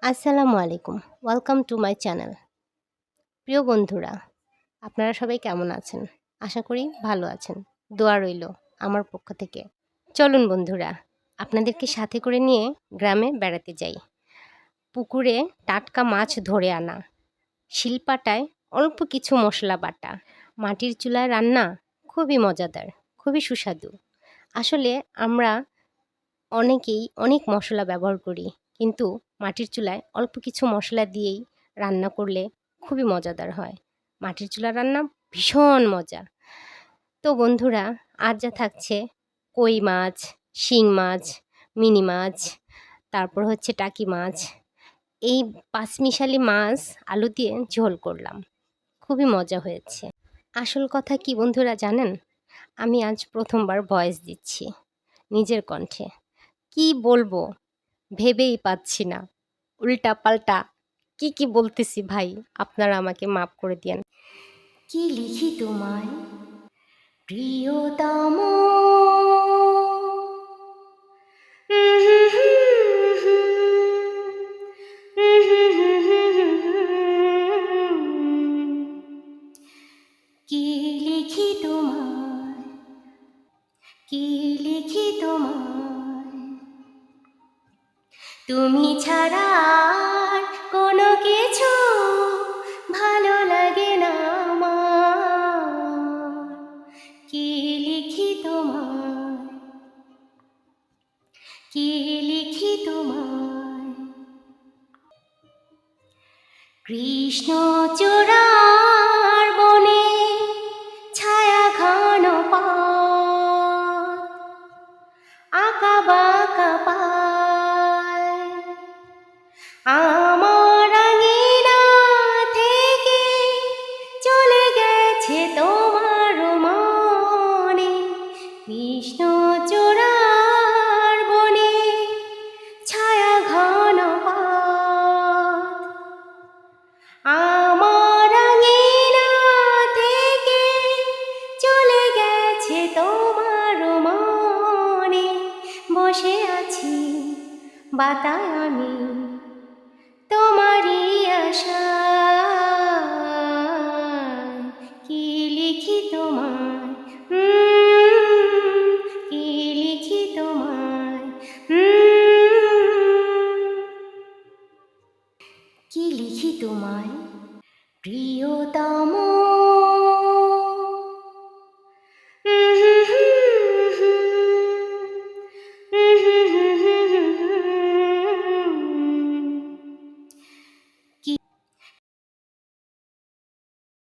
আসসালামু আলাইকুম। Welcome to my channel. প্রিয় বন্ধুরা, আপনারা সবাই কেমন আছেন? আশা করি ভালো আছেন। দোয়া রইলো আমার পক্ষ থেকে। চলুন বন্ধুরা, আপনাদেরকে সাথে করে নিয়ে গ্রামে বেড়াতে যাই। পুকুরে টাটকা মাছ ধরে আনা, শিলপাটায় অল্প কিছু মশলা বাটা, মাটির চুলায় রান্না খুবই মজাদার, খুবই সুস্বাদু। আসলে আমরা অনেকেই অনেক মশলা ব্যবহার করি, কিন্তু মাটির চুলায় অল্প কিছু মশলা দিয়েই রান্না করলে খুবই মজাদার হয়। মাটির চুলার রান্না ভীষণ মজা। তো বন্ধুরা, আজ যা থাকছে কই মাছ, শিং মাছ, মিনি মাছ, তারপর হচ্ছে টাকি মাছ। এই পাঁচমিশালি মাছ আলু দিয়ে ঝোল করলাম। খুবই মজা হয়েছে। আসল কথা কি বন্ধুরা জানেন? আমি আজ প্রথমবার ভয়েস দিচ্ছি নিজের কণ্ঠে। কি বলবো ভেবেই পাচ্ছি না। উল্টাপাল্টা কি বলতেছি ভাই, আপনারা আমাকে মাফ করে দিয়েন। কি লিখি তোমায় প্রিয়তম, কি লিখি তোমায়, কি লিখি তোমায়, তুমি ছাড়া আর কোনো কিছু ভালো লাগে না আমার। কি লিখি তোমায়, কি লিখি তোমায়, কৃষ্ণচূড়ার বনে ছায়া ঘন পাত, আঁকা বাঁকা পায়, আমার আঙিনা থেকে চলে গেছে তোমার মনে। কৃষ্ণচূড়ার বনে ছায়া ঘন পাত, আমার আঙিনা থেকে চলে গেছে তোমার মনে। বসে আছি বাতায় আমি তোমারই আশায়। কি লিখি তোমায়, কি লিখি তোমায়, কি লিখি তোমায় প্রিয়তম।